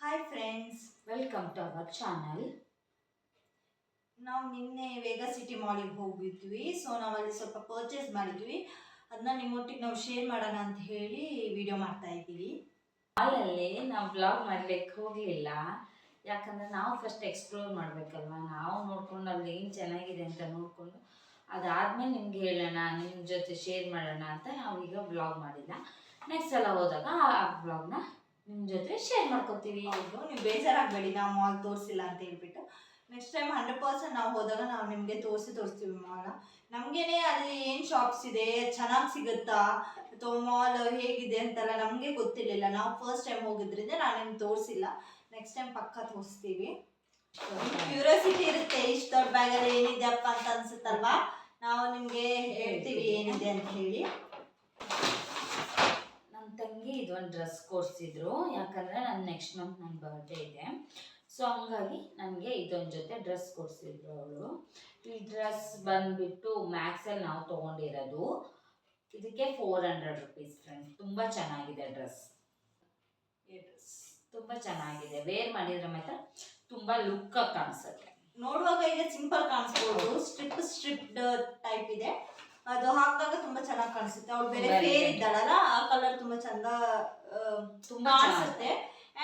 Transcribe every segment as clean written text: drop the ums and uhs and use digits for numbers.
Hi friends, welcome to our channel. ನಾವು ನಿನ್ನೆ Vega city ಮಾಲಿಗೆ ಹೋಗಿದ್ವಿ. ಸೊ ನಾವಲ್ಲಿ ಸ್ವಲ್ಪ ಪರ್ಚೇಸ್ ಮಾಡಿದ್ವಿ. ಅದನ್ನ ನಿಮ್ಮೊಟ್ಟಿಗೆ ನಾವು ಶೇರ್ ಮಾಡೋಣ ಅಂತ ಹೇಳಿ ವಿಡಿಯೋ ಮಾಡ್ತಾ ಇದ್ದೀವಿ. ಮಾಲಲ್ಲಿ ನಾವು ಬ್ಲಾಗ್ ಮಾಡ್ಲಿಕ್ಕೆ ಹೋಗಲಿಲ್ಲ, ಯಾಕಂದರೆ ನಾವು ಫಸ್ಟ್ ಎಕ್ಸ್ಪ್ಲೋರ್ ಮಾಡಬೇಕಲ್ವ. ನಾವು ನೋಡ್ಕೊಂಡು ಅಲ್ಲಿ ಏನು ಚೆನ್ನಾಗಿದೆ ಅಂತ ನೋಡಿಕೊಂಡು ಅದಾದಮೇಲೆ ನಿಮ್ಗೆ ಹೇಳೋಣ, ನಿಮ್ಮ ಜೊತೆ ಶೇರ್ ಮಾಡೋಣ ಅಂತ ನಾವೀಗ ಬ್ಲಾಗ್ ಮಾಡಿಲ್ಲ. ನೆಕ್ಸ್ಟ್ ಸಲ ಹೋದಾಗ ಆ ಬ್ಲಾಗ್ನ ನಿಮ್ಮ ಜೊತೆ ಶೇರ್ ಮಾಡ್ಕೊತೀವಿ. ಹೌದು, ನೀವು ಬೇಜಾರಾಗಬೇಡಿ, ನಾವು ಮಾಲ್ ತೋರಿಸಿಲ್ಲ ಅಂತ ಹೇಳ್ಬಿಟ್ಟು. ನೆಕ್ಸ್ಟ್ ಟೈಮ್ 100% ನಾವು ಹೋದಾಗ ನಾವು ನಿಮಗೆ ತೋರಿಸ್ತೀವಿ ಮಾಲ್ನ. ನಮಗೇನೆ ಅಲ್ಲಿ ಏನು ಶಾಪ್ಸ್ ಇದೆ, ಚೆನ್ನಾಗಿ ಸಿಗುತ್ತಾ ಅಥವಾ ಮಾಲ್ ಹೇಗಿದೆ ಅಂತೆಲ್ಲ ನಮಗೆ ಗೊತ್ತಿರಲಿಲ್ಲ. ನಾವು ಫಸ್ಟ್ ಟೈಮ್ ಹೋಗಿದ್ರಿಂದ ನಾನು ನಿಮ್ಗೆ ತೋರಿಸಿಲ್ಲ. ನೆಕ್ಸ್ಟ್ ಟೈಮ್ ಪಕ್ಕ ತೋರಿಸ್ತೀವಿ. ಕ್ಯೂರಿಯಾಸಿಟಿ ಇರುತ್ತೆ, ಇಷ್ಟು ದೊಡ್ಡ ಬ್ಯಾಗಲ್ಲಿ ಏನಿದೆಯಪ್ಪ ಅಂತ ಅನ್ಸುತ್ತಲ್ವಾ. ನಾವು ನಿಮಗೆ ಹೇಳ್ತೀವಿ ಏನಿದೆ ಅಂತ ಹೇಳಿ. ನನ್ನ ತಂಗಿ ಇದೊಂದು ಡ್ರೆಸ್ ಕೊಡಿಸಿದ್ರು, ಯಾಕಂದರೆ ನನ್ನ ನೆಕ್ಸ್ಟ್ ಮಂತ್ ನನ್ನ ಬರ್ಡೇ ಇದೆ. ಸೊ ಹಂಗಾಗಿ ನನಗೆ ಇದೊಂದು ಜೊತೆ ಡ್ರೆಸ್ ಕೊಡಿಸಿದ್ರು ಅವರು. ಈ ಡ್ರೆಸ್ ಬಂದುಬಿಟ್ಟು ಮ್ಯಾಕ್ಸಲ್ಲಿ ನಾವು ತೊಗೊಂಡಿರೋದು. ಇದಕ್ಕೆ 400 ರುಪೀಸ್ ಫ್ರೆಂಡ್ಸ್. ತುಂಬ ಚೆನ್ನಾಗಿದೆ ಡ್ರೆಸ್. ತುಂಬ ಚೆನ್ನಾಗಿದೆ, ವೇರ್ ಮಾಡಿದರೆ ಮಾತ್ರ ತುಂಬ ಲುಕ್ಕಾಗಿ ಕಾಣಿಸುತ್ತೆ. ನೋಡುವಾಗ ಈಗ ಸಿಂಪಲ್ ಕಾಣಿಸ್ಬೋದು, ಸ್ಟ್ರಿಪ್ಡ್ ಟೈಪ್ ಇದೆ. ಅದು ಹಾಕಿದಾಗ ತುಂಬಾ ಚೆನ್ನಾಗಿ ಕಾಣಿಸುತ್ತೆ. ಅವಳು ಬೇರೆ ಫೇರ್ ಇದ್ದಾಳಲ್ಲ, ಆ ಕಲರ್ ತುಂಬಾ ಚಂದ ತುಂಬಾ ಕಾಣಿಸುತ್ತೆ.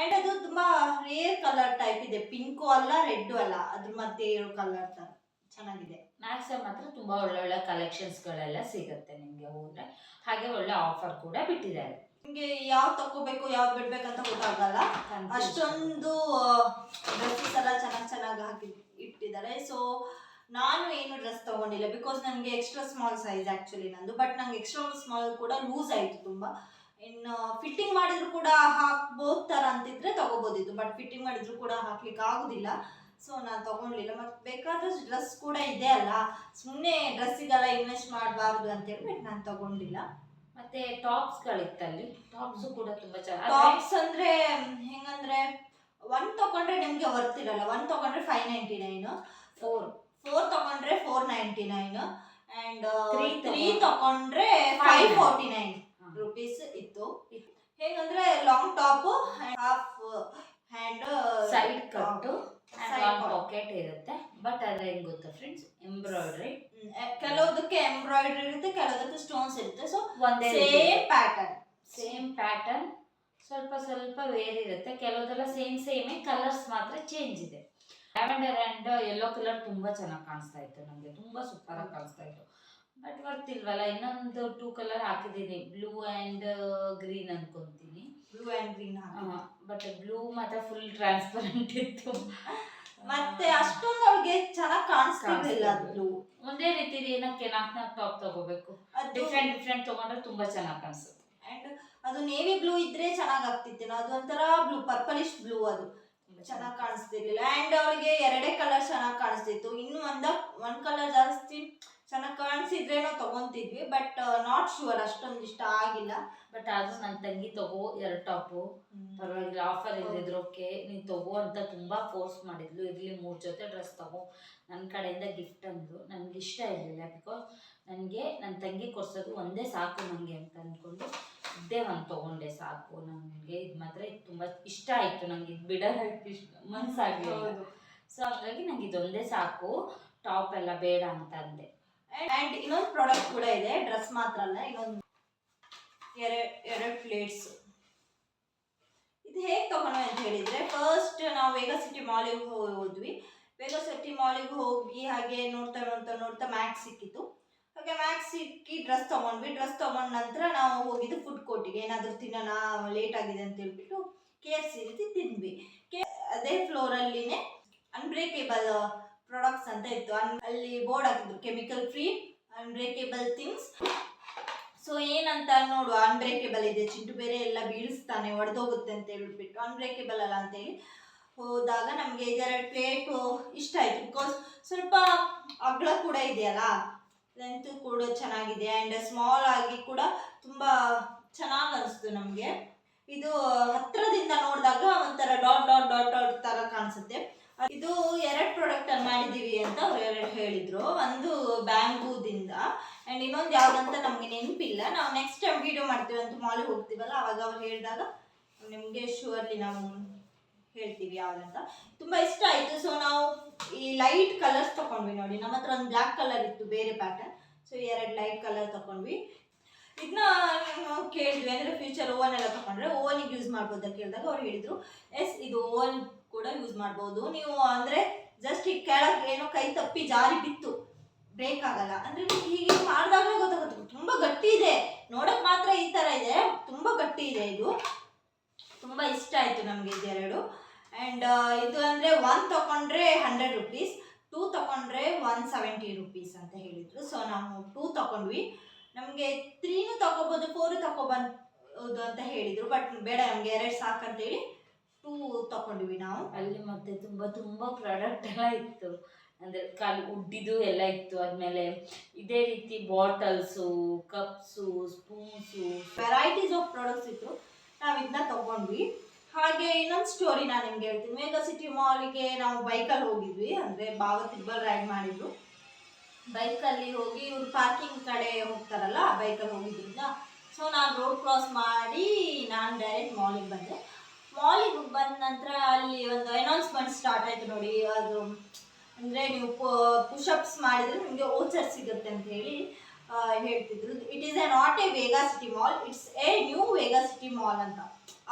ಅಂಡ್ ಅದು ತುಂಬಾ ರೇರ್ ಕಲರ್ ಟೈಪ್ ಇದೆ, ಪಿಂಕು ಅಲ್ಲ ರೆಡ್ ಅಲ್ಲ, ಅದ್ರ ಮಧ್ಯೆ ಇರೋ ಕಲರ್ ತರ ಚೆನ್ನಾಗಿದೆ. ಮ್ಯಾಕ್ಸಲ್ಲಿ ಮಾತ್ರ ತುಂಬ ಒಳ್ಳೊಳ್ಳೆ ಕಲೆಕ್ಷನ್ಸ್ಗಳೆಲ್ಲ ಸಿಗುತ್ತೆ ನಿಮಗೆ ಹೋದರೆ. ಹಾಗೆ ಒಳ್ಳೆ ಆಫರ್ ಕೂಡ ಬಿಟ್ಟಿದ್ದಾರೆ. ನಿಮಗೆ ಯಾವ್ದು ತಗೋಬೇಕು ಯಾವ್ದು ಬಿಡ್ಬೇಕಂತ ಗೊತ್ತಾಗಲ್ಲ, ಅಷ್ಟೊಂದು ಡ್ರೆಸ್ಸಸ್ ಎಲ್ಲ ಚೆನ್ನಾಗಿ ಹಾಕಿ ಇಟ್ಟಿದ್ದಾರೆ. ಸೊ ನಾನು ಏನು ಡ್ರೆಸ್ ತಗೊಂಡಿಲ್ಲ, ಬಿಕಾಸ್ ನನಗೆ ಎಕ್ಸ್ಟ್ರಾ ಸ್ಮಾಲ್ ಸೈಜ್ ಆ್ಯಕ್ಚುಲಿ ನಂದು. ಬಟ್ ನಂಗೆ ಎಕ್ಸ್ಟ್ರಾ ಸ್ಮಾಲ್ ಕೂಡ ಲೂಸ್ ಆಯಿತು ತುಂಬ. ಇನ್ನು ಫಿಟ್ಟಿಂಗ್ ಮಾಡಿದ್ರು ಕೂಡ ಹಾಕ್ಬೋದು ಥರ ಅಂತಿದ್ರೆ ತಗೋಬೋದಿತ್ತು, ಬಟ್ ಫಿಟ್ಟಿಂಗ್ ಮಾಡಿದ್ರು ಕೂಡ ಹಾಕ್ಲಿಕ್ಕೆ ಆಗೋದಿಲ್ಲ. ಸೊ ನಾನು ತಗೊಳ್ಲಿಲ್ಲ. ಮತ್ತು ಬೇಕಾದಷ್ಟು ಡ್ರೆಸ್ ಕೂಡ ಇದೆ ಅಲ್ಲ, ಸುಮ್ಮನೆ ಡ್ರೆಸ್ಸಿಗೆಲ್ಲ ಇನ್ವೆಸ್ಟ್ ಮಾಡಬಾರ್ದು ಅಂತೇಳ್ಬಿಟ್ಟು ನಾನು ತಗೊಂಡಿಲ್ಲ. ಮತ್ತೆ ಟಾಪ್ಸ್ಗಳಿತ್ತಲ್ಲಿ, ಟಾಪ್ಸು ಕೂಡ ತುಂಬ ಚೆನ್ನಾಗಿ. ಟಾಪ್ಸ್ ಅಂದರೆ ಹೆಂಗಂದ್ರೆ ಒಂದು ತಗೊಂಡ್ರೆ ನಿಮಗೆ ವರ್ತ್ ಇರಲ್ಲ. ಒಂದು ತಗೊಂಡ್ರೆ 599, 4 ತಗೊಂಡ್ರೆ 499, ಆ್ಯಂಡ್ 3 ತಗೊಂಡ್ರೆ 549 ರುಪೀಸ್ ಇತ್ತು. ಹೇಗಂದ್ರೆ long top, half hand, side ಕಟ್ಟು, ಪಾಕೆಟ್ ಇರುತ್ತೆ. ಬಟ್ ಅದ್ರ ಏನು ಗೊತ್ತಾ ಫ್ರೆಂಡ್ಸ್, ಎಂಬ್ರಾಯ್ಡ್ರಿ. ಕೆಲವುದಕ್ಕೆ ಎಂಬ್ರಾಯ್ಡ್ರಿ ಇರುತ್ತೆ, ಕೆಲವುದಕ್ಕೆ ಸ್ಟೋನ್ಸ್ ಇರುತ್ತೆ. ಸೊ ಒಂದೇ ಸೇಮ್ ಪ್ಯಾಟರ್ನ್, ಸ್ವಲ್ಪ ವೇರ್ ಇರುತ್ತೆ. ಕೆಲವುದೆಲ್ಲ ಸೇಮೇ, ಕಲರ್ಸ್ ಮಾತ್ರ ಚೇಂಜ್ ಇದೆ. ಲ್ಯಾವೆಂಡರ್ ಆ್ಯಂಡ್ ಯೆಲ್ಲೋ ಕಲರ್ ತುಂಬ ಚೆನ್ನಾಗಿ ಕಾಣಿಸ್ತಾ ಇತ್ತು, ನನಗೆ ತುಂಬ ಸೂಪರಾಗಿ ಕಾಣಿಸ್ತಾ ಇತ್ತು. ಬಟ್ ಬರ್ತಿಲ್ವಲ್ಲ, ಇನ್ನೊಂದು 2 ಕಲರ್ ಹಾಕಿದ್ದೀನಿ, ಬ್ಲೂ ಆ್ಯಂಡ್ ಗ್ರೀನ್ ಅನ್ಕೊಂತೀನಿ. Blue and green. But blue ಮಾತ್ರ ಫುಲ್ ಟ್ರಾನ್ಸ್ಪರೆಂಟ್ ಇತ್ತು. ಮತ್ತೆ ಅಷ್ಟೊಂದು ಅವ್ರಿಗೆ ಚೆನ್ನಾಗಿ ಕಾಣಿಸ್ತಿರ್ಲಿಲ್ಲ ಬ್ಲೂ. ಒಂದೇ ರೀತಿ ಏನಕ್ಕೆ 4 ಟಾಪ್ ತಗೋಬೇಕು, ಡಿಫ್ರೆಂಟ್ ತಗೊಂಡ್ರೆ ತುಂಬಾ ಚೆನ್ನಾಗಿ ಕಾಣಿಸುತ್ತೆ. ಅಂಡ್ ಅದು ನೇವಿ ಬ್ಲೂ ಇದ್ರೆ ಚೆನ್ನಾಗಿ ಆಗ್ತಿತ್ತೇನೋ, ಅದು ಒಂಥರ ಬ್ಲೂ, ಪರ್ಪಲಿಶ್ ಬ್ಲೂ, ಅದು ಚೆನ್ನಾಗಿ ಕಾಣಿಸ್ತಿರ್ಲಿಲ್ಲ. ಅಂಡ್ ಅವಳಿಗೆ 2 ಕಲರ್ ಚೆನ್ನಾಗಿ ಕಾಣಿಸ್ತಿತ್ತು. ಇನ್ನು ಒಂದ್ ಕಲರ್ ಜಾಸ್ತಿ ಚೆನ್ನಾಗಿ ಕಾಣಿಸಿದ್ರೇನೋ ತಗೊಂತಿದ್ವಿ, ಬಟ್ ನಾಟ್ ಶೂರ್, ಅಷ್ಟೊಂದು ಇಷ್ಟ ಆಗಿಲ್ಲ. ಬಟ್ ಆದ್ರೂ ನನ್ನ ತಂಗಿ ತಗೋ 2 ಟಾಪು, ಪರವಾಗಿಲ್ಲ, ಆಫರ್ ಇಲ್ದಿದ್ರು ಓಕೆ ನೀನು ತಗೋ ಅಂತ ತುಂಬ ಫೋರ್ಸ್ ಮಾಡಿದ್ಲು. ಇರಲಿ 3 ಜೊತೆ ಡ್ರೆಸ್ ತಗೋ, ನನ್ನ ಕಡೆಯಿಂದ ಗಿಫ್ಟ್ ಅಂದರು. ನನಗೆ ಇಷ್ಟ ಇರಲಿಲ್ಲ, ಬಿಕಾಸ್ ನನಗೆ ನನ್ನ ತಂಗಿ ಕೊಡ್ಸೋದು ಒಂದೇ ಸಾಕು ನನಗೆ ಅಂತ ಅಂದ್ಕೊಂಡು ಇದ್ದೇ ಒಂದು ತೊಗೊಂಡೆ ಸಾಕು. ನನಗೆ ಇದು ಮಾತ್ರ ತುಂಬ ಇಷ್ಟ ಆಯಿತು, ನನಗೆ ಇದು ಬಿಡೋಕ್ಕೆ ಮನಸ್ಸಾಗಲಿಲ್ಲ. ಸೊ ಹಾಗಾಗಿ ನನಗೆ ಇದೊಂದೇ ಸಾಕು, ಟಾಪ್ ಎಲ್ಲ ಬೇಡ ಅಂತ ಅಂದೆ. ಆ್ಯಂಡ್ ಇನ್ನೊಂದು ಪ್ರಾಡಕ್ಟ್ ಕೂಡ ಇದೆ, ಡ್ರೆಸ್ ಮಾತ್ರ ಅಲ್ಲ, ಇನ್ನೊಂದು 2 ಪ್ಲೇಟ್ಸ್. ಇದು ಹೇಗೆ ತಗೊಂಡ್ವಿ ಅಂತ ಹೇಳಿದರೆ, ಫಸ್ಟ್ ನಾವು ವೇಗಾ ಸಿಟಿ ಮಾಲಿಗೆ ಹೋದ್ವಿ. ವೇಗಾ ಸಿಟಿ ಮಾಲಿಗೆ ಹೋಗಿ ಹಾಗೆ ನೋಡ್ತಾ ಮ್ಯಾಕ್ಸ್ ಸಿಕ್ಕಿತ್ತು. ಹಾಗೆ ಮ್ಯಾಕ್ಸ್ ಸಿಕ್ಕಿ ಡ್ರೆಸ್ ತೊಗೊಂಡ್ವಿ. ಡ್ರೆಸ್ ತೊಗೊಂಡ ನಂತರ ನಾವು ಹೋಗಿದ್ದು ಫುಡ್ ಕೋರ್ಟಿಗೆ, ಏನಾದರೂ ತಿನ್ನೋಣ, ಲೇಟ್ ಆಗಿದೆ ಅಂತ ಹೇಳ್ಬಿಟ್ಟು KFC ರೀತಿ ತಿಂದ್ವಿ. ಅದೇ ಫ್ಲೋರಲ್ಲಿನೇ ಅನ್ಬ್ರೇಕೇಬಲ್ ಪ್ರಾಡಕ್ಟ್ಸ್ ಅಂತ ಇತ್ತು. ಅಲ್ಲಿ ಬೋರ್ಡ್ ಹಾಕಿದ್ರು, chemical free unbreakable things. So ಏನಂತ ನೋಡುವ, ಅನ್ಬ್ರೇಕೇಬಲ್ ಇದೆ, ಚಿಂಟು ಬೇರೆ ಎಲ್ಲ ಬೀಳಿಸ್ತಾನೆ, ಒಡೆದೋಗುತ್ತೆ ಅಂತ ಹೇಳ್ಬಿಟ್ಟು ಅನ್ಬ್ರೇಕೇಬಲ್ ಅಲ್ಲ ಅಂತೇಳಿ ಹೋದಾಗ ನಮಗೆ 2 ಪ್ಲೇಟು ಇಷ್ಟ ಆಯಿತು. ಬಿಕಾಸ್ ಸ್ವಲ್ಪ ಅಗಲ ಕೂಡ ಇದೆಯಲ್ಲ, ಲೆಂತ್ ಕೂಡ ಚೆನ್ನಾಗಿದೆ, ಆ್ಯಂಡ್ ಸ್ಮಾಲ್ ಆಗಿ ಕೂಡ ತುಂಬ ಚೆನ್ನಾಗಿ ಅನಿಸ್ತು ನಮಗೆ. ಇದು ಹತ್ತಿರದಿಂದ ನೋಡಿದಾಗ ಒಂಥರ ಡಾಟ್ ಥರ ಕಾಣಿಸುತ್ತೆ. ಇದು 2 ಪ್ರಾಡಕ್ಟ್ ಅಲ್ಲಿ ಮಾಡಿದ್ದೀವಿ ಅಂತ ಅವ್ರು ಹೇಳಿದ್ರು. ಒಂದು ಬ್ಯಾಂಬೂದಿಂದ ಆ್ಯಂಡ್ ಇನ್ನೊಂದು ಯಾವುದಂತ ನಮಗೆ ನೆನಪಿಲ್ಲ. ನಾವು ನೆಕ್ಸ್ಟ್ ಟೈಮ್ ವಿಡಿಯೋ ಮಾಡ್ತೀವಿ ಅಂತ ಮಾಲಿಗೆ ಹೋಗ್ತೀವಲ್ಲ, ಅವಾಗ ಅವ್ರು ಹೇಳಿದಾಗ ನಿಮಗೆ ಶೂರ್ಲಿ ನಾವು ಹೇಳ್ತೀವಿ ಯಾವ್ದಂತ. ತುಂಬ ಇಷ್ಟ ಆಯಿತು. ಸೊ ನಾವು ಈ ಲೈಟ್ ಕಲರ್ಸ್ ತೊಗೊಂಡ್ವಿ ನೋಡಿ. ನಮ್ಮ ಹತ್ರ ಒಂದು ಬ್ಲ್ಯಾಕ್ ಕಲರ್ ಇತ್ತು ಬೇರೆ ಪ್ಯಾಟರ್ನ್, ಸೊ 2 ಲೈಟ್ ಕಲರ್ ತೊಗೊಂಡ್ವಿ. ಇದನ್ನ ನಾವು ಕೇಳಿದ್ವಿ ಅಂದರೆ ಫ್ಯೂಚರ್ ಓವನ್ ಎಲ್ಲ ತೊಗೊಂಡ್ರೆ ಓವನಿಗೆ ಯೂಸ್ ಮಾಡ್ಬೋದು ಅಂತ ಕೇಳಿದಾಗ ಅವ್ರು ಹೇಳಿದರು ಎಸ್ ಇದು ಓವನ್ ಕೂಡ ಯೂಸ್ ಮಾಡ್ಬೋದು ನೀವು, ಅಂದರೆ ಜಸ್ಟ್ ಈಗ ಕೆಳಗೆ ಏನೋ ಕೈ ತಪ್ಪಿ ಜಾರಿ ಬಿತ್ತು ಬ್ರೇಕ್ ಆಗಲ್ಲ. ಅಂದರೆ ಹೀಗೆ ಮಾಡಿದಾಗಲೇ ಗೊತ್ತಾಗುತ್ತೆ. ತುಂಬ ಗಟ್ಟಿ ಇದೆ, ನೋಡೋಕೆ ಮಾತ್ರ ಈ ಥರ ಇದೆ, ತುಂಬ ಗಟ್ಟಿ ಇದೆ. ಇದು ತುಂಬ ಇಷ್ಟ ಆಯಿತು ನಮಗೆ ಇದೆರಡು. ಆ್ಯಂಡ್ ಇದು ಅಂದರೆ 1 ತೊಗೊಂಡ್ರೆ 100 ರುಪೀಸ್, 2 ತೊಗೊಂಡ್ರೆ 170 ರುಪೀಸ್ ಅಂತ ಹೇಳಿದರು. ಸೊ ನಾವು 2 ತೊಗೊಂಡ್ವಿ. ನಮಗೆ 3 ತೊಗೋಬೋದು, 4 ತೊಗೊಬೋದು ಅಂತ ಹೇಳಿದರು. ಬಟ್ ಬೇಡ ನಮಗೆ 2 ಸಾಕಂತೇಳಿ 2 ತೊಗೊಂಡ್ವಿ ನಾವು. ಅಲ್ಲಿ ಮತ್ತೆ ತುಂಬ ಪ್ರಾಡಕ್ಟ್ ಎಲ್ಲ ಇತ್ತು, ಅಂದರೆ ಉಡ್ಡಿದು ಎಲ್ಲ ಇತ್ತು. ಆದಮೇಲೆ ಇದೇ ರೀತಿ bottles, cups, spoons, varieties of products ಇತ್ತು. ನಾವು ಇದನ್ನ ತೊಗೊಂಡ್ವಿ. ಹಾಗೆ ಇನ್ನೊಂದು ಸ್ಟೋರಿ ನಾನು ನಿಮ್ಗೆ ಹೇಳ್ತೀನಿ. ಮೆಗಾ ಸಿಟಿ ಮಾಲಿಗೆ ನಾವು ಬೈಕಲ್ಲಿ ಹೋಗಿದ್ವಿ, ಅಂದರೆ ಬಾವ ತಿಬ್ಬಲ್ ರೈಡ್ ಮಾಡಿದ್ರು. ಬೈಕಲ್ಲಿ ಹೋಗಿ ಇವ್ರು ಪಾರ್ಕಿಂಗ್ ಕಡೆ ಹೋಗ್ತಾರಲ್ಲ, ಬೈಕಲ್ಲಿ ಹೋಗಿದ್ರಿಂದ ಸೊ ನಾನು ರೋಡ್ ಕ್ರಾಸ್ ಮಾಡಿ ನಾನು ಡೈರೆಕ್ಟ್ ಮಾಲಿಗೆ ಬಂದೆ. ಮಾಲಿಗೆ ಬಂದ ನಂತರ ಅಲ್ಲಿ ಒಂದು ಅನೌನ್ಸ್ಮೆಂಟ್ ಸ್ಟಾರ್ಟ್ ಆಯಿತು ನೋಡಿ. ಅದು ಅಂದರೆ ನೀವು ಪುಷಪ್ಸ್ ಮಾಡಿದರೆ ನಿಮಗೆ ಓಚರ್ ಸಿಗುತ್ತೆ ಅಂತ ಹೇಳಿ ಹೇಳ್ತಿದ್ರು. It is not A Vega city mall, it's A new Vega city mall ಅಂತ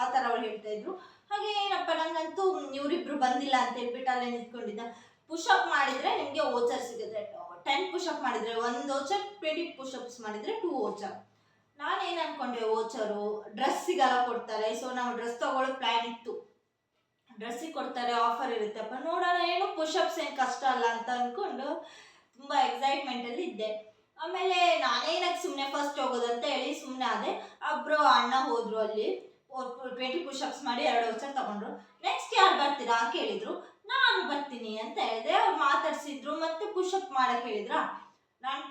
ಆ ಥರ ಅವ್ರು ಹೇಳ್ತಾ ಇದ್ರು. ಹಾಗೆ ಏನಪ್ಪ ನನಗಂತೂ ಇವರಿಬ್ರು ಬಂದಿಲ್ಲ ಅಂತ ಹೇಳ್ಬಿಟ್ಟು ಅಲ್ಲೇ ನಿಂತ್ಕೊಂಡಿದ್ದ. ಪುಷಪ್ ಮಾಡಿದರೆ ನಿಮಗೆ ಓಚರ್ ಸಿಗುತ್ತೆ. 10 ಪುಷಪ್ ಮಾಡಿದರೆ 1 ಓಚರ್, 20 ಪುಷಪ್ಸ್ ಮಾಡಿದರೆ 2 ಓಚರ್. ನಾನೇನು ಅಂದ್ಕೊಂಡೆ, ಓಚರು ಡ್ರೆಸ್ಸಿಗೆಲ್ಲ ಕೊಡ್ತಾರೆ, ಸೊ ನಾವು ಡ್ರೆಸ್ ತೊಗೊಳ್ಳೋ ಪ್ಲ್ಯಾನ್ ಇತ್ತು. ಡ್ರೆಸ್ಸಿಗೆ ಕೊಡ್ತಾರೆ, ಆಫರ್ ಇರುತ್ತಪ್ಪ ನೋಡೋಣ, ಏನು ಪುಷಪ್ಸ್ ಏನು ಕಷ್ಟ ಅಲ್ಲ ಅಂತ ಅಂದ್ಕೊಂಡು ತುಂಬ ಎಕ್ಸೈಟ್ಮೆಂಟಲ್ಲಿ ಇದ್ದೆ. ಆಮೇಲೆ ನಾನೇನಕ್ಕೆ ಸುಮ್ಮನೆ ಫಸ್ಟ್ ಹೋಗೋದಂತ ಹೇಳಿ ಸುಮ್ಮನೆ ಆದೆ. ಒಬ್ಬರು ಅಣ್ಣ ಹೋದರು, ಅಲ್ಲಿ 20 ಪುಷಪ್ಸ್ ಮಾಡಿ 2 ಓಚರ್ ತೊಗೊಂಡ್ರು. ನೆಕ್ಸ್ಟ್ ಯಾರು ಬರ್ತೀರಾ ಕೇಳಿದರು. ನಾನು ಬರ್ತೀನಿ ಅಂತ ಹೇಳಿದೆ. ಅವ್ರು ಮಾತಾಡ್ಸಿದ್ರು, ಮತ್ತೆ ಪುಷಪ್ ಮಾಡೋಕ್ಕೆ ಹೇಳಿದ್ರಾ.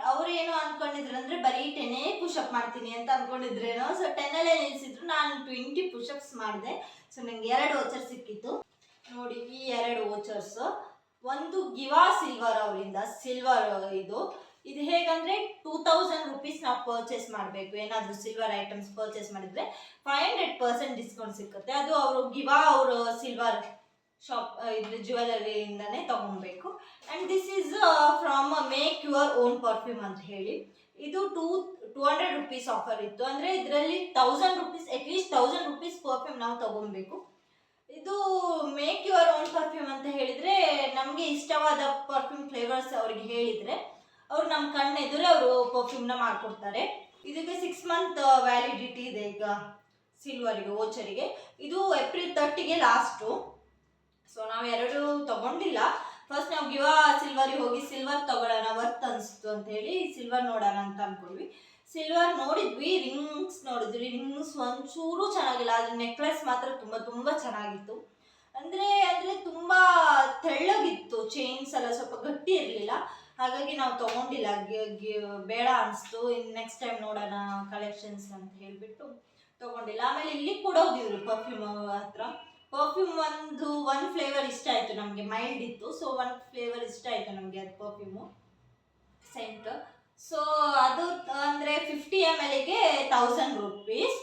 ಅವ್ರು ಏನು ಅಂದ್ಕೊಂಡಿದ್ರು ಅಂದರೆ ಬರೀ 10 ಪುಷಪ್ ಮಾಡ್ತೀನಿ ಅಂತ ಅಂದ್ಕೊಂಡಿದ್ರೇನೋ. ಸೊ 10ಅಲ್ಲೇ ನಿಲ್ಲಿಸಿದ್ರು. ನಾನು 20 ಪುಷಪ್ಸ್ ಮಾಡಿದೆ. ಸೊ ನನಗೆ 2 ಓಚರ್ ಸಿಕ್ಕಿತ್ತು ನೋಡಿ. ಈ 2 ಓಚರ್ಸ್, ಒಂದು ಗಿವಾ ಸಿಲ್ವರ್ ಅವರಿಂದ, ಸಿಲ್ವರ್ ಇದು ಹೇಗಂದರೆ 2000 ರುಪೀಸ್ ನಾವು ಪರ್ಚೇಸ್ ಮಾಡಬೇಕು. ಏನಾದರೂ ಸಿಲ್ವರ್ ಐಟಮ್ಸ್ ಪರ್ಚೇಸ್ ಮಾಡಿದರೆ 500% ಡಿಸ್ಕೌಂಟ್ ಸಿಕ್ಕುತ್ತೆ. ಅದು ಅವರು ಗಿವಾ ಅವರು ಸಿಲ್ವರ್ ಶಾಪ್ ಇದ್ರ ಜ್ಯುವೆಲರಿಯಿಂದನೇ ತೊಗೊಬೇಕು. And this is from make your own perfume ಅಂತ ಹೇಳಿ. ಇದು 200 ರುಪೀಸ್ ಆಫರ್ ಇತ್ತು. ಅಂದರೆ ಇದರಲ್ಲಿ 1000 ರುಪೀಸ್, ಅಟ್ಲೀಸ್ಟ್ 1000 ರುಪೀಸ್ ಪರ್ಫ್ಯೂಮ್ ನಾವು ತೊಗೊಬೇಕು. ಇದು ಮೇಕ್ ಯುವರ್ ಓನ್ ಪರ್ಫ್ಯೂಮ್ ಅಂತ ಹೇಳಿದರೆ ನಮಗೆ ಇಷ್ಟವಾದ ಪರ್ಫ್ಯೂಮ್ ಫ್ಲೇವರ್ಸ್ ಅವ್ರಿಗೆ ಹೇಳಿದರೆ ಅವ್ರು ನಮ್ಮ ಕಣ್ಣೆದುರೇ ಅವರು ಪರ್ಫ್ಯೂಮ್ನ ಮಾಡಿಕೊಡ್ತಾರೆ. ಇದಕ್ಕೆ 6 ಮಂತ್ ವ್ಯಾಲಿಡಿಟಿ ಇದೆ. ಈಗ ಸಿಲ್ವರಿಗೆ ಓಚರಿಗೆ ಇದು ಏಪ್ರಿಲ್ 30ಗೆ ಲಾಸ್ಟು. ಸೊ ನಾವು 2 ತೊಗೊಂಡಿಲ್ಲ. ಫಸ್ಟ್ ನಾವು ಗಿವಾ ಸಿಲ್ವರಿಗೆ ಹೋಗಿ ಸಿಲ್ವರ್ ತೊಗೊಳ್ಳೋಣ, ವರ್ತ್ ಅನಿಸ್ತು ಅಂತೇಳಿ ಸಿಲ್ವರ್ ನೋಡೋಣ ಅಂತ ಅಂದ್ಕೊಂಡ್ವಿ. ಸಿಲ್ವರ್ ನೋಡಿದ್ವಿ, ರಿಂಗ್ಸ್ ನೋಡಿದ್ವಿ. ರಿಂಗ್ಸ್ ಒಂಚೂರು ಚೆನ್ನಾಗಿಲ್ಲ, ಆದರೆ ನೆಕ್ಲೆಸ್ ಮಾತ್ರ ತುಂಬ ಚೆನ್ನಾಗಿತ್ತು. ಅಂದರೆ ತುಂಬ ತೆಳ್ಳಗಿತ್ತು, ಚೈನ್ಸ್ ಎಲ್ಲ ಸ್ವಲ್ಪ ಗಟ್ಟಿ ಇರಲಿಲ್ಲ. ಹಾಗಾಗಿ ನಾವು ತೊಗೊಂಡಿಲ್ಲ, ಬೇಡ ಅನಿಸ್ತು. ಇನ್ನು ನೆಕ್ಸ್ಟ್ ಟೈಮ್ ನೋಡೋಣ ಕಲೆಕ್ಷನ್ಸ್ ಅಂತ ಹೇಳಿಬಿಟ್ಟು ತೊಗೊಂಡಿಲ್ಲ. ಆಮೇಲೆ ಇಲ್ಲಿ ಕೂಡ ಹೋಗಿದ್ರು ಪರ್ಫ್ಯೂಮ್ ಹತ್ರ. ಪರ್ಫ್ಯೂಮ್ ಒಂದು ಫ್ಲೇವರ್ ಇಷ್ಟ ಆಯಿತು ನಮಗೆ, ಮೈಲ್ಡ್ ಇತ್ತು. ಸೊ 1 ಫ್ಲೇವರ್ ಇಷ್ಟ ಆಯಿತು ನಮಗೆ, ಅದು ಪರ್ಫ್ಯೂಮು ಸೆಂಟ್. ಸೊ ಅದು ಅಂದರೆ 50 mlಗೆ 1000 ರುಪೀಸ್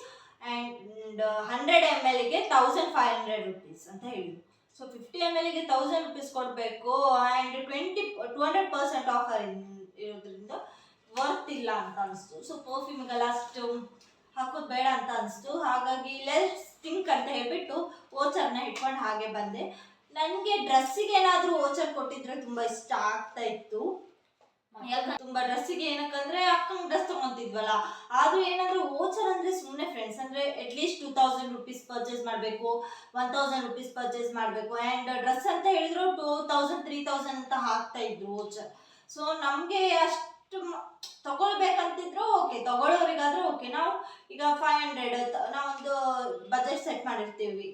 ಆ್ಯಂಡ್ 100 mlಗೆ 1500 ರುಪೀಸ್ ಅಂತ ಹೇಳಿದ್ರು. ಸೊ 50 mlಗೆ 1000 ರುಪೀಸ್ ಕೊಡಬೇಕು ಆ್ಯಂಡ್ 200% ಆಫರ್ ಇರೋದ್ರಿಂದ ವರ್ತ್ ಇಲ್ಲ ಅಂತ ಅನಿಸ್ತು. ಸೊ ಪರ್ಫ್ಯೂಮಿಗೆಲ್ಲ ಅಷ್ಟು ಹಾಕೋದು ಬೇಡ ಅಂತ ಅನಿಸ್ತು. ಹಾಗಾಗಿ ಲೆಟ್ಸ್ ಥಿಂಕ್ ಅಂತ ಹೇಳ್ಬಿಟ್ಟು ಓಚರ್ನ ಇಟ್ಕೊಂಡು ಹಾಗೆ ಬಂದೆ. ನನಗೆ ಡ್ರೆಸ್ಸಿಗೆ ಏನಾದರೂ ಓಚರ್ ಕೊಟ್ಟಿದ್ರೆ ತುಂಬ ಇಷ್ಟ ಆಗ್ತಾ ಇತ್ತು. ಯಾಕಂದ್ರೆ ತುಂಬ ಡ್ರೆಸ್ಸಿಗೆ ಏನಕ್ಕಂದರೆ ಅಕ್ಕಂಗೆ ಡ್ರೆಸ್ ತೊಗೊತಿದ್ವಲ್ಲ. ಆದರೂ ಏನಾದರೂ ಓಚರ್ ಅಂದರೆ ಸುಮ್ಮನೆ ಫ್ರೆಂಡ್ಸ್, ಅಂದರೆ ಅಟ್ಲೀಸ್ಟ್ 2000 ರುಪೀಸ್ ಪರ್ಚೇಸ್ ಮಾಡಬೇಕು, 1000 ರುಪೀಸ್ ಪರ್ಚೇಸ್ ಮಾಡಬೇಕು. ಆ್ಯಂಡ್ ಡ್ರೆಸ್ ಅಂತ ಹೇಳಿದ್ರು 2000 3000 ಅಂತ ಹಾಕ್ತಾ ಇದ್ರು ಓಚರ್. ಸೊ ನಮಗೆ ಅಷ್ಟು ತಗೊಳ್ಬೇಕಂತಿದ್ರು ಓಕೆ, ತಗೊಳ್ಳೋರಿಗಾದ್ರೆ ಓಕೆ. ನಾವು ಈಗ 500 ನಾವೊಂದು ಬಜೆಟ್ ಸೆಟ್ ಮಾಡಿರ್ತೀವಿ,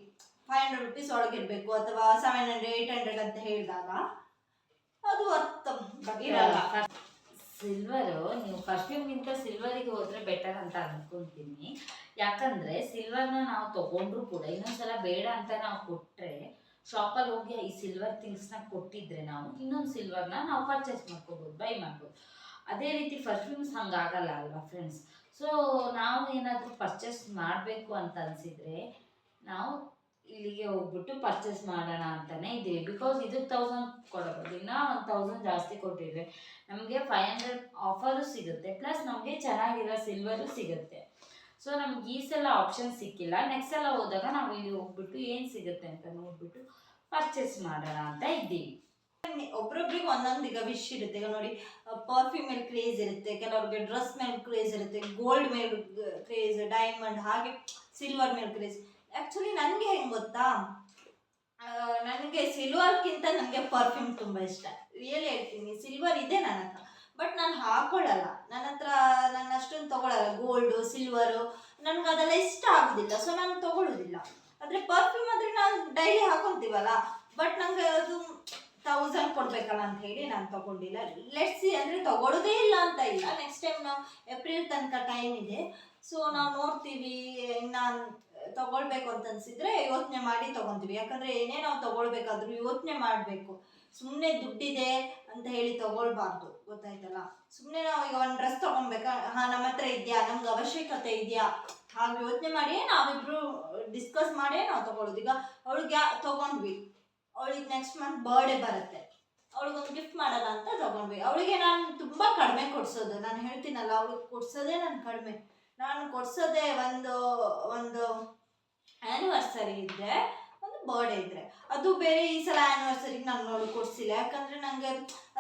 500 ರುಪೀಸ್ ಒಳಗಿರಬೇಕು ಅಥವಾ 700 800 ಅಂತ ಹೇಳಿದಾಗ ಅದು ವರ್ತ್ ಇರಲ್ಲ. ಸಿಲ್ವರು ನೀವು ಪರ್ಫ್ಯೂಮ್ಗಿಂತ ಸಿಲ್ವರಿಗೆ ಹೋದರೆ ಬೆಟರ್ ಅಂತ ಅಂದ್ಕೊತೀನಿ. ಯಾಕಂದರೆ ಸಿಲ್ವರ್ನ ನಾವು ತೊಗೊಂಡ್ರು ಕೂಡ ಇನ್ನೊಂದ್ಸಲ ಬೇಡ ಅಂತ ನಾವು ಕೊಟ್ಟರೆ, ಶಾಪಲ್ಲಿ ಹೋಗಿ ಈ ಸಿಲ್ವರ್ ಥಿಂಗ್ಸ್ನ ಕೊಟ್ಟಿದ್ರೆ ನಾವು ಇನ್ನೊಂದು ಸಿಲ್ವರ್ನ ನಾವು ಪರ್ಚೇಸ್ ಮಾಡ್ಕೋಬೋದು, ಬೈ ಮಾಡ್ಬೋದು. ಅದೇ ರೀತಿ ಪರ್ಫ್ಯೂಮ್ಸ್ ಹಂಗಾಗಲ್ಲ ಅಲ್ವಾ ಫ್ರೆಂಡ್ಸ್. ಸೊ ನಾವು ಏನಾದರೂ ಪರ್ಚೇಸ್ ಮಾಡಬೇಕು ಅಂತ ಅನಿಸಿದರೆ ನಾವು ಇಲ್ಲಿಗೆ ಹೋಗ್ಬಿಟ್ಟು ಪರ್ಚೇಸ್ ಮಾಡೋಣ ಅಂತಾನೆ ಇದ್ದೀವಿ. ಬಿಕಾಸ್ ಇದಕ್ಕೆ 1000 ಕೊಡಬಹುದು, ಇನ್ನ 1000 ಜಾಸ್ತಿ ಕೊಟ್ಟಿದ್ರೆ ನಮಗೆ 500 ಆಫರು ಸಿಗುತ್ತೆ, ಪ್ಲಸ್ ನಮಗೆ ಚೆನ್ನಾಗಿರೋ ಸಿಲ್ವರು ಸಿಗುತ್ತೆ. ಸೊ ನಮ್ಗೆ ಈ ಸಲ ಆಪ್ಷನ್ ಸಿಕ್ಕಿಲ್ಲ. ನೆಕ್ಸ್ಟ್ ಸಲ ಹೋದಾಗ ನಾವು ಇಲ್ಲಿ ಹೋಗ್ಬಿಟ್ಟು ಏನು ಸಿಗುತ್ತೆ ಅಂತ ನೋಡ್ಬಿಟ್ಟು ಪರ್ಚೇಸ್ ಮಾಡೋಣ ಅಂತ ಇದ್ದೀವಿ. ಒಬ್ರೊಬ್ರಿಗೆ ಒಂದೊಂದು ಈಗ ವಿಶ್ ಇರುತ್ತೆ. ಈಗ ನೋಡಿ, ಪರ್ಫ್ಯೂಮ್ ಮೇಲೆ ಕ್ರೇಜ್ ಇರುತ್ತೆ, ಕೆಲವ್ರಿಗೆ ಡ್ರೆಸ್ ಮೇಲೆ ಕ್ರೇಜ್ ಇರುತ್ತೆ, ಗೋಲ್ಡ್ ಮೇಲೆ ಕ್ರೇಜ್, ಡೈಮಂಡ್, ಹಾಗೆ ಸಿಲ್ವರ್ ಮೇಲೆ ಕ್ರೇಜ್. ಆ್ಯಕ್ಚುಲಿ ನನಗೆ ಹೆಂಗೆ ಗೊತ್ತಾ, ನನಗೆ ಸಿಲ್ವರ್ಗಿಂತ ನನಗೆ ಪರ್ಫ್ಯೂಮ್ ತುಂಬ ಇಷ್ಟ. ರಿಯಲಿ ಹೇಳ್ತೀನಿ, ಸಿಲ್ವರ್ ಇದೆ ನನ್ನ ಹತ್ರ, ಬಟ್ ನಾನು ಹಾಕೊಳ್ಳಲ್ಲ. ನಾನು ಅಷ್ಟೊಂದು ತೊಗೊಳಲ್ಲ. ಗೋಲ್ಡು, ಸಿಲ್ವರು ನನಗೆ ಅದೆಲ್ಲ ಇಷ್ಟ ಆಗೋದಿಲ್ಲ, ಸೊ ನಾನು ತೊಗೊಳ್ಳೋದಿಲ್ಲ. ಆದರೆ ಪರ್ಫ್ಯೂಮ್ ಆದರೆ ನಾವು ಡೈಲಿ ಹಾಕೊತೀವಲ್ಲ, ಬಟ್ ನನಗೆ ಅದು 1000 ಕೊಡಬೇಕಲ್ಲ ಅಂತ ಹೇಳಿ ನಾನು ತೊಗೊಂಡಿಲ್ಲ. ಲೆಟ್ಸಿ ಅಂದರೆ ತೊಗೊಳ್ಳೋದೇ ಇಲ್ಲ ಅಂತ ಇಲ್ಲ. ನೆಕ್ಸ್ಟ್ ಟೈಮ್ ನಾವು ಏಪ್ರಿಲ್ ತನಕ ಟೈಮ್ ಇದೆ, ಸೊ ನಾವು ನೋಡ್ತೀವಿ. ಇನ್ನು ತೊಗೊಳ್ಬೇಕು ಅಂತ ಅನಿಸಿದ್ರೆ ಯೋಚನೆ ಮಾಡಿ ತೊಗೊತೀವಿ. ಯಾಕಂದರೆ ಏನೇ ನಾವು ತೊಗೊಳ್ಬೇಕಾದ್ರೂ ಯೋಚನೆ ಮಾಡಬೇಕು. ಸುಮ್ಮನೆ ದುಡ್ಡಿದೆ ಅಂತ ಹೇಳಿ ತೊಗೊಳ್ಬಾರ್ದು, ಗೊತ್ತಾಯ್ತಲ್ಲ. ಸುಮ್ಮನೆ ನಾವು ಈಗ ಒಂದು ಡ್ರೆಸ್ ತೊಗೊಬೇಕಾ, ಹಾಂ ನಮ್ಮ ಹತ್ರ ಇದೆಯಾ, ನಮ್ಗೆ ಅವಶ್ಯಕತೆ ಇದೆಯಾ, ಹಾಗೆ ಯೋಚನೆ ಮಾಡಿ ನಾವಿಬ್ಬರು ಡಿಸ್ಕಸ್ ಮಾಡೇ ನಾವು ತೊಗೊಳ್ಳೋದು. ಈಗ ಅವಳಿಗೆ ತೊಗೊಂಡ್ವಿ, ಅವಳಿಗೆ ನೆಕ್ಸ್ಟ್ ಮಂತ್ ಬರ್ಡೇ ಬರುತ್ತೆ, ಅವಳಿಗೊಂದು ಗಿಫ್ಟ್ ಮಾಡೋಣ ಅಂತ ತೊಗೊಂಡ್ವಿ. ಅವಳಿಗೆ ನಾನು ತುಂಬ ಕಡಿಮೆ ಕೊಡಿಸೋದು, ನಾನು ಹೇಳ್ತೀನಲ್ಲ, ಅವಳಿಗೆ ಕೊಡಿಸೋದೇ ನಾನು ಕಡಿಮೆ. ನಾನು ಕೊಡಿಸೋದೇ ಒಂದು ಆ್ಯನಿವರ್ಸರಿ ಇದ್ದರೆ, ಒಂದು ಬರ್ಡೇ ಇದ್ದರೆ, ಅದು ಬೇರೆ. ಈ ಸಲ ಆ್ಯನಿವರ್ಸರಿಗೆ ನಾನು ನೋಡಿ ಕೊಡಿಸಿಲ್ಲ, ಯಾಕಂದರೆ ನನಗೆ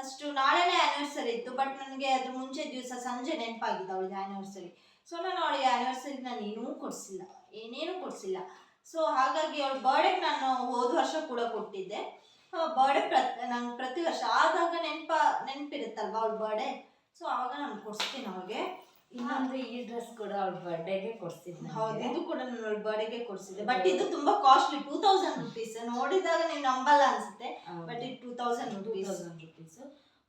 ಅಷ್ಟು ನಾಳೆನೇ ಆ್ಯನಿವರ್ಸರಿ ಇತ್ತು, ಬಟ್ ನನಗೆ ಅದು ಮುಂಚೆ ದಿವಸ ಸಂಜೆ ನೆನಪಾಗಿದ್ದು ಅವಳಿಗೆ ಆ್ಯನಿವರ್ಸರಿ. ಸೊ ನಾನು ಅವಳಿಗೆ ಆ್ಯನಿವರ್ಸರಿಗೆ ನಾನು ಏನೇನೂ ಕೊಡಿಸಿಲ್ಲ. ಸೊ ಹಾಗಾಗಿ ಅವಳ ಬರ್ಡೇಗೆ ನಾನು ಹೋದ ವರ್ಷ ಕೂಡ ಕೊಟ್ಟಿದ್ದೆ. ಬರ್ಡೇ ನಂಗೆ ಪ್ರತಿ ವರ್ಷ ಆದಾಗ ನೆನಪಿರುತ್ತಲ್ವ ಅವಳ ಬರ್ಡೇ, ಸೊ ಆವಾಗ ನಾನು ಕೊಡಿಸ್ತೀನಿ ಅವಳಿಗೆ. ಇನ್ನೊಂದು ಈ ಡ್ರೆಸ್ ಕೂಡ ಅವಳ ಬರ್ಡೇಗೆ ಕೊಡಿಸಿದ್ದೆ. ಹೌದು, ಇದು ಕೂಡ ನಾನು ಅವಳ ಬರ್ಡೇಗೆ ಕೊಡಿಸಿದ್ದೆ. ಬಟ್ ಇದು ತುಂಬಾ ಕಾಸ್ಟ್ಲಿ, 2000 ರುಪೀಸ್. ನೋಡಿದಾಗ ನೀವು ನಂಬಲ್ಲ ಅನ್ಸುತ್ತೆ, ಬಟ್ ಇದು 2000 ರುಪೀಸ್.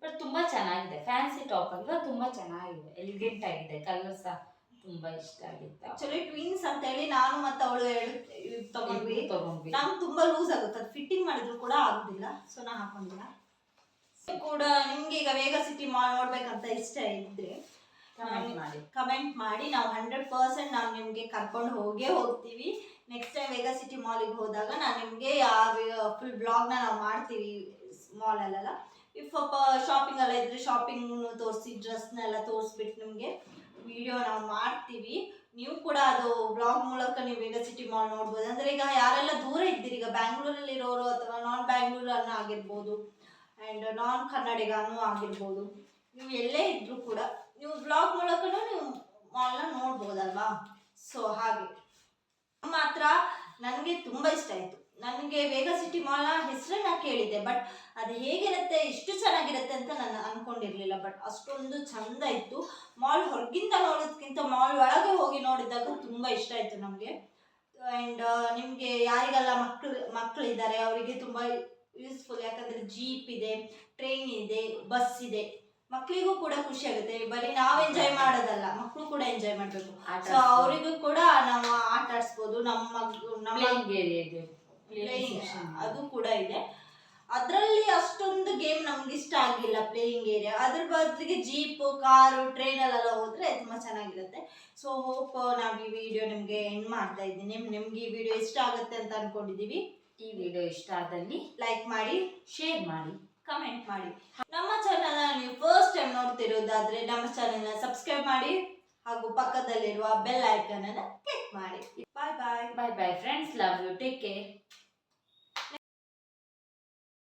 ಬಟ್ ತುಂಬಾ ಚೆನ್ನಾಗಿದೆ, ಫ್ಯಾನ್ಸಿ ಟಾಪ್ ಅಲ್ವಾ, ತುಂಬಾ ಚೆನ್ನಾಗಿದೆ, ಎಲಿಗೆಂಟ್ ಆಗಿದೆ. ಕಲರ್ ಸಹ ತುಂಬಾ ಇಷ್ಟ ಆಗಿತ್ತು. ಆಕ್ಚುಲಿ ಟ್ವಿನ್ಸ್ ಅಂತ ಹೇಳಿ ನಾನು ಮತ್ತೆ ಅವಳು ತಗೊಂಡ್ವಿ. ನಂಗೆ ತುಂಬಾ ಲೂಸ್ ಆಗುತ್ತೆ, ಅದು ಫಿಟ್ಟಿಂಗ್ ಮಾಡಿದ್ರು ಕೂಡ ಆಗುದಿಲ್ಲ, ಸೊ ನಾ ಹಾಕೊಂಡಿಲ್ಲ. ಕೂಡ ನಿಮ್ಗೆ ಈಗ ವೇಗ ಸಿಟಿ ಮಾಲ್ ನೋಡ್ಬೇಕಂತ ಇಷ್ಟ ಇದ್ರೆ ಕಮೆಂಟ್ ಮಾಡಿ. ನಾವು 100% ನಾವು ನಿಮಗೆ ಕರ್ಕೊಂಡು ಹೋಗ್ತೀವಿ. ನೆಕ್ಸ್ಟ್ ಟೈಮ್ ವೇಗ ಸಿಟಿ ಮಾಲಿಗೆ ಹೋದಾಗ ನಾನು ನಿಮಗೆ ಫುಲ್ ಬ್ಲಾಗ್ನ ನಾವು ಮಾಡ್ತೀವಿ ಮಾಲಲ್ಲೆಲ್ಲ. ಇಫ್ ಶಾಪಿಂಗ್ ಎಲ್ಲ ಇದ್ರೆ ಶಾಪಿಂಗ್ ತೋರಿಸಿ, ಡ್ರೆಸ್ನೆಲ್ಲ ತೋರಿಸ್ಬಿಟ್ಟು ನಿಮಗೆ ವಿಡಿಯೋ ನಾವು ಮಾಡ್ತೀವಿ. ನೀವು ಕೂಡ ಅದು ಬ್ಲಾಗ್ ಮೂಲಕ ನೀವು ವೇಗ ಸಿಟಿ ಮಾಲ್ ನೋಡ್ಬೋದು. ಅಂದರೆ ಈಗ ಯಾರೆಲ್ಲ ದೂರ ಇದ್ದೀರಿ, ಈಗ ಬ್ಯಾಂಗ್ಳೂರಲ್ಲಿರೋರು ಅಥವಾ ನಾನ್ ಬ್ಯಾಂಗ್ಳೂರನ್ನು ಆಗಿರ್ಬೋದು, ಆ್ಯಂಡ್ ನಾನ್ ಕನ್ನಡಿಗನೂ ಆಗಿರ್ಬೋದು, ನೀವು ಎಲ್ಲೇ ಇದ್ದರೂ ಕೂಡ ನೀವು ಬ್ಲಾಗ್ ಮೂಲಕನೂ ನೀವು ಮಾಲ್ನ ನೋಡ್ಬೋದಲ್ವಾ. ಸೊ ಹಾಗೆ ಮಾತ್ರ ನನಗೆ ತುಂಬ ಇಷ್ಟ ಆಯಿತು. ನನಗೆ ವೇಗ ಸಿಟಿ ಮಾಲ್ನ ಹೆಸರನ್ನ ಕೇಳಿದ್ದೆ, ಬಟ್ ಅದು ಹೇಗಿರುತ್ತೆ, ಇಷ್ಟು ಚೆನ್ನಾಗಿರುತ್ತೆ ಅಂತ ನಾನು ಅಂದ್ಕೊಂಡಿರಲಿಲ್ಲ. ಬಟ್ ಅಷ್ಟೊಂದು ಚಂದ ಇತ್ತು. ಮಾಲ್ ಹೊರಗಿಂದ ನೋಡೋದಕ್ಕಿಂತ ಮಾಲ್ ಒಳಗೆ ಹೋಗಿ ನೋಡಿದಾಗ ತುಂಬ ಇಷ್ಟ ಆಯಿತು ನಮಗೆ. ಆ್ಯಂಡ್ ನಿಮಗೆ ಯಾರಿಗೆಲ್ಲ ಮಕ್ಕಳಿದ್ದಾರೆ ಅವರಿಗೆ ತುಂಬ ಯೂಸ್ಫುಲ್. ಯಾಕಂದರೆ ಜೀಪ್ ಇದೆ, ಟ್ರೈನ್ ಇದೆ, ಬಸ್ ಇದೆ. ಮಕ್ಕಳಿಗೂ ಕೂಡ ಖುಷಿ ಆಗುತ್ತೆ. ಬರೀ ನಾವು ಎಂಜಾಯ್ ಮಾಡೋದಲ್ಲ, ಮಕ್ಕಳು ಕೂಡ ಎಂಜಾಯ್ ಮಾಡಬೇಕು. ಸೊ ಅವರಿಗೂ ಕೂಡ ನಾವು ಆಟ ಆಡಿಸ್ಬೋದು. ಅದು ಕೂಡ ಇದೆ. ಅದರಲ್ಲಿ ಅಷ್ಟೊಂದು ಗೇಮ್ ನಮ್ಗೆ ಇಷ್ಟ ಆಗಿಲ್ಲ, ಪ್ಲೇಯಿಂಗ್ ಏರಿಯಾ. ಅದ್ರ ಬದಲಿಗೆ ಜೀಪು, ಕಾರು, ಟ್ರೈನಲ್ಲೆಲ್ಲ ಹೋದರೆ ತುಂಬ ಚೆನ್ನಾಗಿರುತ್ತೆ. ಸೊ ಹೋಪ್ ನಾವು ಈ ವಿಡಿಯೋ ನಿಮಗೆ ಎಂಡ್ ಮಾಡ್ತಾ ಇದ್ದೀನಿ. ನಿಮ್ಗೆ ಈ ವಿಡಿಯೋ ಇಷ್ಟ ಆಗುತ್ತೆ ಅಂತ ಅಂದ್ಕೊಂಡಿದ್ದೀವಿ. ಈ ವಿಡಿಯೋ ಇಷ್ಟ ಆದಲ್ಲಿ ಲೈಕ್ ಮಾಡಿ, ಶೇರ್ ಮಾಡಿ, ಕಮೆಂಟ್ ಮಾಡಿ. ನಮ್ಮ ಚಾನಲ್ನ ನೀವು ಫಸ್ಟ್ ಟೈಮ್ ನೋಡ್ತಿರೋದಾದ್ರೆ ನಮ್ಮ ಚಾನಲ್ನ ಸಬ್ಸ್ಕ್ರೈಬ್ ಮಾಡಿ, ಹಾಗೂ ಪಕ್ಕದಲ್ಲಿರುವ ಬೆಲ್ ಐಕಾನ್ ಅನ್ನು ಕ್ಲಿಕ್ ಮಾಡಿ. Bye bye bye bye friends, love you, take care.